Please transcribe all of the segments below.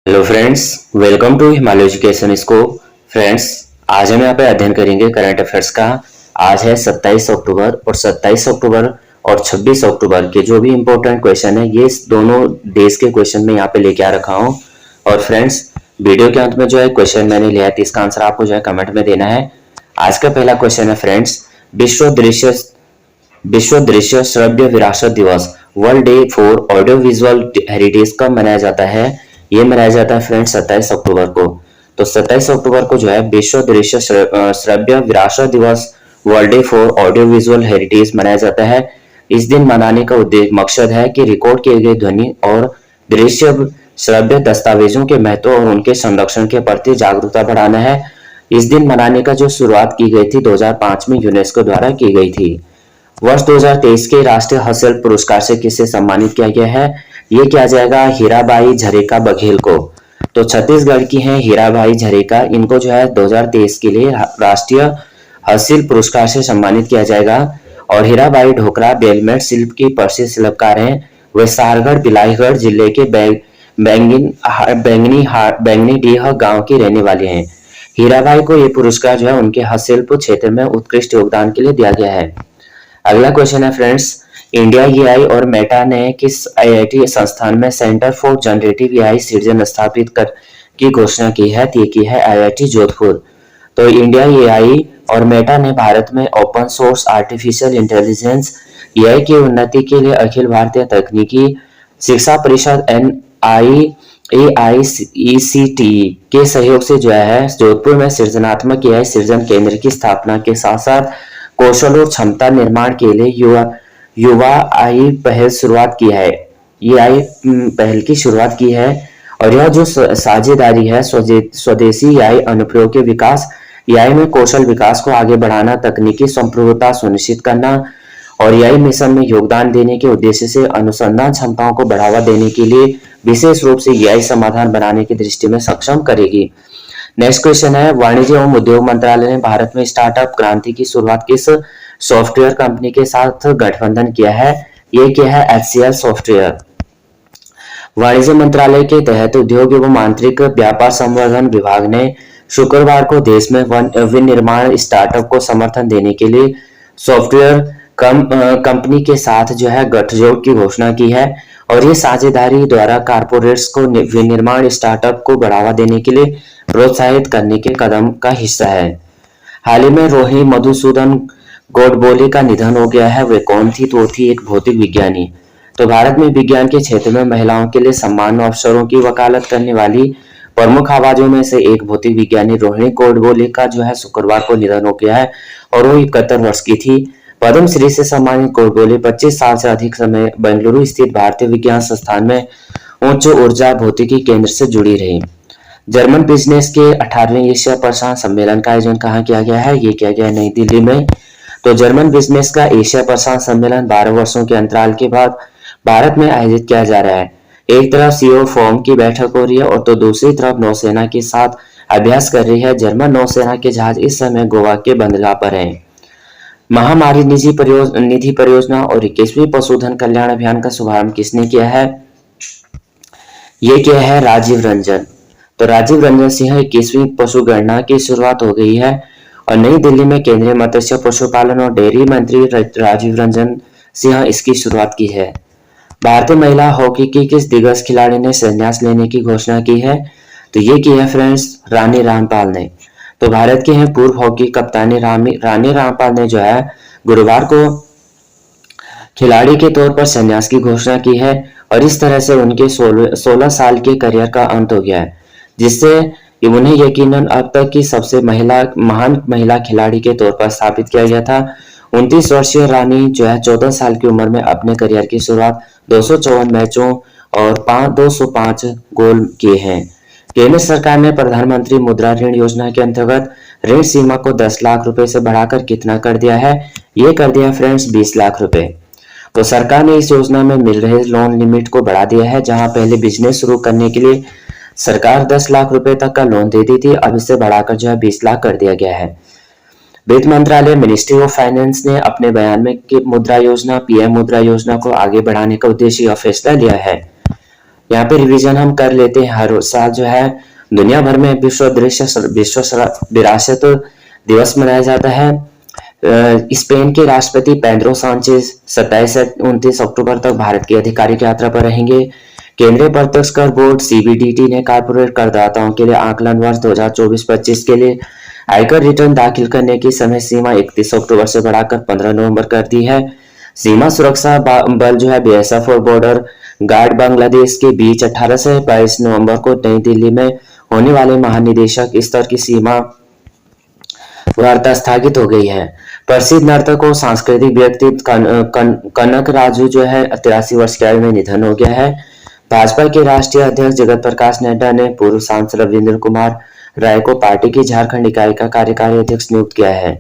Hello friends, welcome to Himalaya education scope. Friends, आज हम यहाँ पे अध्ययन करेंगे करंट अफेयर्स का। आज है 27 अक्टूबर और 27 अक्टूबर और 26 अक्टूबर के जो भी इंपॉर्टेंट क्वेश्चन है ये दोनों डेज के क्वेश्चन में यहाँ पे लेके आ रखा हूँ। और फ्रेंड्स, वीडियो के अंत में जो है क्वेश्चन मैंने लिया है इसका आंसर आपको जो है कमेंट में देना है। आज का पहला क्वेश्चन है फ्रेंड्स, विश्व दृश्य श्रव्य विरासत दिवस world day for audio visual heritage कब मनाया जाता है? ये मनाया जाता है फ्रेंड्स 27 अक्टूबर को। तो 27 अक्टूबर को जो है विश्व दृश्य श्रव्य विरासत दिवस world day for audio visual heritage मनाया जाता है। इस दिन मनाने का उद्देश्य मकसद है कि रिकॉर्ड किए गए ध्वनि और दृश्य श्रव्य दस्तावेजों के महत्व और उनके संरक्षण के प्रति जागरूकता बढ़ाना है। इस दिन मनाने का जो शुरुआत की गई थी 2005 में यूनेस्को द्वारा की गई थी। वर्ष 2023 के राष्ट्रीय हसल पुरस्कार से किसे सम्मानित किया गया है? ये किया जाएगा हीराबाई झरेका बघेल को। तो छत्तीसगढ़ की हैं हीराबाई झरेका, इनको जो है 2023 के लिए राष्ट्रीय हसल पुरस्कार से सम्मानित किया जाएगा। और हीराबाई ढोकरा बेलमेट शिल्प की प्रसिद्ध शिल्पकार हैं। वे सारगढ़ बिलाईगढ़ जिले के बैंगनीडीह गांव की रहने वाले हैं। हीराबाई को ये पुरस्कार जो है उनके हस्तशिल्प क्षेत्र में उत्कृष्ट योगदान के लिए दिया गया है। अगला क्वेश्चन है फ्रेंड्स, इंडिया एआई और मेटा ने किस आईआईटी संस्थान में सेंटर फॉर जनरेटिव एआई सृजन स्थापित कर की घोषणा की है? ये की है आईआईटी जोधपुर। तो इंडिया एआई और मेटा ने भारत में open source artificial intelligence AI की उन्नति के लिए अखिल भारतीय तकनीकी शिक्षा परिषद AICTE के सहयोग से जो है जोधपुर में सृजनात्मक एआई सृजन केंद्र की स्थापना के साथ साथ कौशल और क्षमता निर्माण के लिए युवा आई पहल शुरुआत की है। ये आई पहल की शुरुआत की है। और यह जो साझेदारी है स्वदेशी एआई अनुप्रयोग के विकास, एआई में कौशल विकास को आगे बढ़ाना, तकनीकी संप्रभुता सुनिश्चित करना और एआई मिशन में योगदान देने के उद्देश्य से अनुसंधान क्षमताओं को बढ़ावा देने के लिए विशेष रूप से एआई समाधान बनाने की दृष्टि में सक्षम करेगी। नेक्स्ट क्वेश्चन है, वाणिज्य एवं उद्योग मंत्रालय ने भारत में स्टार्टअप क्रांति की शुरुआत किस सॉफ्टवेयर कंपनी के साथ गठबंधन किया है? ये क्या है? HCL software. वाणिज्य मंत्रालय के तहत उद्योग एवं आंतरिक व्यापार संवर्धन विभाग ने शुक्रवार को देश में विनिर्माण स्टार्टअप को समर्थन देने के लिए सॉफ्टवेयर कंपनी के साथ जो है गठजोड़ की घोषणा की है। और ये साझेदारी द्वारा कारपोरेट्स को विनिर्माण स्टार्टअप को बढ़ावा देने के लिए प्रोत्साहित करने के कदम का हिस्सा है। हाल ही में रोहिणी मधुसूदन गोडबोले का निधन हो गया है। वे कौन थी? तो थी एक भौतिक विज्ञानी। तो भारत में विज्ञान के क्षेत्र में महिलाओं के लिए समान अवसरों की वकालत करने वाली प्रमुख आवाजों में से एक भौतिक विज्ञानी रोहिणी गोडबोले का जो है शुक्रवार को निधन हो गया है और वो 71 वर्ष की थी। पद्मश्री से सम्मानित गोडबोले 25 साल से अधिक समय बेंगलुरु स्थित भारतीय विज्ञान संस्थान में उच्च ऊर्जा भौतिकी केंद्र से जुड़ी रही। जर्मन बिजनेस के 18वें एशिया प्रशांत सम्मेलन का आयोजन कहाँ किया गया है? ये किया गया है नई दिल्ली में। तो जर्मन बिजनेस का एशिया प्रशांत सम्मेलन 12 वर्षों के अंतराल के बाद भारत में आयोजित किया जा रहा है। एक तरफ सीईओ फोरम की बैठक हो रही है और तो दूसरी तरफ नौसेना के साथ अभ्यास कर रही है। जर्मन नौसेना के जहाज इस समय गोवा के बंदरगाह पर हैं। महामारी निधि परियोजना और 21वीं पशुधन कल्याण अभियान का शुभारंभ किसने किया है? ये किया है राजीव रंजन। तो राजीव रंजन सिंह 21वीं पशु गणना की शुरुआत हो गई है और नई दिल्ली में केंद्रीय मत्स्य पशुपालन और डेयरी मंत्री राजीव रंजन सिंह इसकी शुरुआत की है। भारतीय महिला हॉकी की किस दिग्गज खिलाड़ी ने संन्यास लेने की घोषणा की है? तो ये की है फ्रेंड्स रानी रामपाल ने। तो भारत के हैं पूर्व हॉकी कप्तानी रानी रामपाल ने जो है गुरुवार को खिलाड़ी के तौर पर संन्यास की घोषणा की है और इस तरह से उनके 16 साल के करियर का अंत हो गया है, जिससे उन्हें यकीनन अब तक की सबसे महान महिला खिलाड़ी के तौर पर स्थापित किया गया था। 29 वर्षीय रानी जो है 14 साल की उम्र में अपने करियर की शुरुआत 254 मैचों और 205 गोल किए हैं। केंद्र सरकार ने प्रधानमंत्री मुद्रा ऋण योजना के अंतर्गत ऋण सीमा को 10 लाख रुपए से बढ़ाकर कितना कर दिया है? ये कर दिया फ्रेंड्स 20 लाख रुपए। तो सरकार ने इस योजना में मिल रहे लोन लिमिट को बढ़ा दिया है। जहां पहले बिजनेस शुरू करने के लिए सरकार 10 लाख रुपए तक का लोन देती थी, अब इसे बढ़ाकर जो है 20 लाख कर दिया गया है। वित्त मंत्रालय मिनिस्ट्री ऑफ फाइनेंस ने अपने बयान में मुद्रा योजना पीएम मुद्रा योजना को आगे बढ़ाने का उद्देश्य यह फैसला लिया है। यहाँ पे रिवीजन हम कर लेते हैं। हर साल जो है दुनिया भर में विश्व विरासत दिवस मनाया जाता है। स्पेन के राष्ट्रपति पेड्रो सांचेज 27 से 29 अक्टूबर तक भारत की आधिकारिक यात्रा पर रहेंगे। केंद्रीय प्रत्यक्ष कर बोर्ड सीबीडीटी ने कॉर्पोरेट करदाताओं के लिए आकलन वर्ष 2024-25 के लिए आयकर रिटर्न दाखिल करने की समय सीमा 31 अक्टूबर से बढ़ाकर 15 नवंबर कर दी है। सीमा सुरक्षा बल जो है बीएसएफ और बॉर्डर गार्ड बांग्लादेश के बीच 18 से 22 नवंबर को नई दिल्ली में होने वाले महानिदेशक स्तर की सीमा वार्ता स्थगित हो गई है। प्रसिद्ध नर्तक और सांस्कृतिक व्यक्तित्व कनक राजू जो है 83 वर्ष की आयु में निधन हो गया है। भाजपा के राष्ट्रीय अध्यक्ष जगत प्रकाश नड्डा ने पूर्व सांसद रविंद्र कुमार राय को पार्टी की झारखंड इकाई का कार्यकारी अध्यक्ष नियुक्त किया है।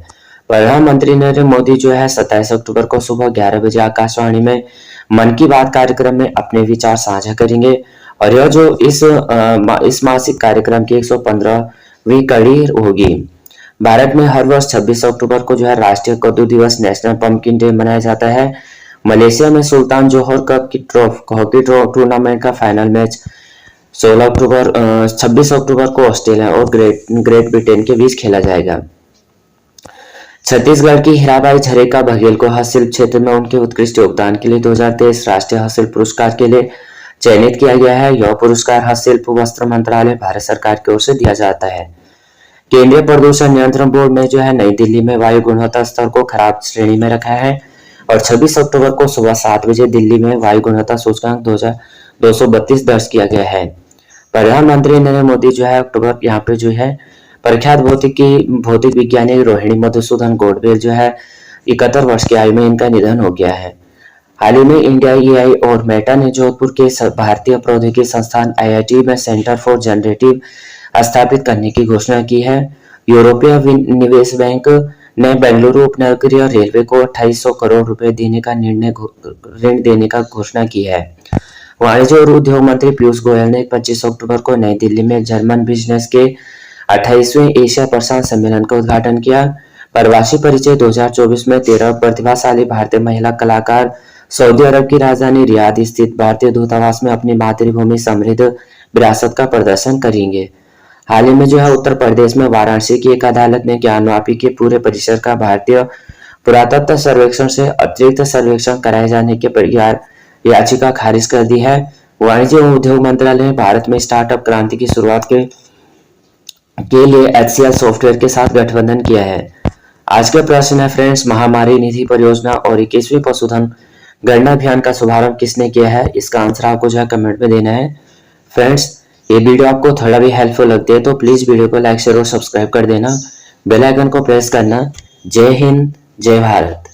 प्रधानमंत्री नरेंद्र मोदी जो है 27 अक्टूबर को सुबह 11 बजे आकाशवाणी में मन की बात कार्यक्रम में अपने विचार साझा करेंगे और यह जो इस मासिक कार्यक्रम की 115वीं कड़ी होगी। भारत में हर वर्ष 26 अक्टूबर को जो है राष्ट्रीय कद्दू दिवस नेशनल पंपकिन डे मनाया जाता है। मलेशिया में सुल्तान जोहर कप की हॉकी टूर्नामेंट का फाइनल मैच 26 अक्टूबर को ऑस्ट्रेलिया और ग्रेट ब्रिटेन के बीच खेला जाएगा। छत्तीसगढ़ की हीराबाई झरेका बघेल को हस्तशिल्प क्षेत्र में उनके उत्कृष्ट योगदान के लिए 2023 राष्ट्रीय हस्तशिल्प पुरस्कार के लिए चयनित किया गया है। यह पुरस्कार हस्तशिल्प वस्त्र मंत्रालय भारत सरकार की ओर से दिया जाता है। केंद्रीय प्रदूषण नियंत्रण बोर्ड ने जो है नई दिल्ली में वायु गुणवत्ता स्तर को खराब श्रेणी में रखा है और 26 अक्टूबर को सुबह 7 बजे दिल्ली में वायु गुणवत्ता सूचकांक 232 दर्ज किया गया है। प्रधानमंत्री नरेंद्र मोदी जो है अक्टूबर यहाँ पे जो है प्रख्यात भौतिक विज्ञानी रोहिणी मधुसूदन गोडबोले जो है 71 वर्ष की आयु में इनका निधन हो गया है। हाल ही में इंडिया ईआई और मेटा ने जोधपुर के भारतीय प्रौद्योगिकी संस्थान आईआईटी में सेंटर फॉर जनरेटिव स्थापित करने की घोषणा की है। यूरोपीय निवेश बैंक ने बेंगलुरु उपनगरीय रेलवे को 2800 करोड़ रुपए ऋण देने का घोषणा की है। वाणिज्य और उद्योग मंत्री पीयूष गोयल ने 25 अक्टूबर को नई दिल्ली में जर्मन बिजनेस के 28वें एशिया प्रशांत सम्मेलन का उद्घाटन किया। प्रवासी परिचय 2024 में 13 प्रतिभाशाली भारतीय महिला कलाकार सऊदी अरब की राजधानी रियाद स्थित भारतीय दूतावास में अपनी मातृभूमि समृद्ध विरासत का प्रदर्शन करेंगे। हाल ही में जो है उत्तर प्रदेश में वाराणसी की एक अदालत ने ज्ञानवापी के पूरे परिसर का भारतीय पुरातत्व सर्वेक्षण से अतिरिक्त सर्वेक्षण कराए जाने की याचिका खारिज कर दी है। वाणिज्य एवं उद्योग मंत्रालय ने भारत में स्टार्टअप क्रांति की शुरुआत के लिए HCL सॉफ्टवेयर के साथ गठबंधन किया है। आज के प्रश्न है फ्रेंड्स, महामारी निधि परियोजना और 21वीं पशुधन गणना अभियान का शुभारंभ किसने किया है? इसका आंसर आपको जो है कमेंट में देना है। फ्रेंड्स, ये वीडियो आपको थोड़ा भी हेल्पफुल लगती है तो प्लीज वीडियो को लाइक शेयर और सब्सक्राइब कर देना, बेल आइकन को प्रेस करना। जय हिंद, जय भारत।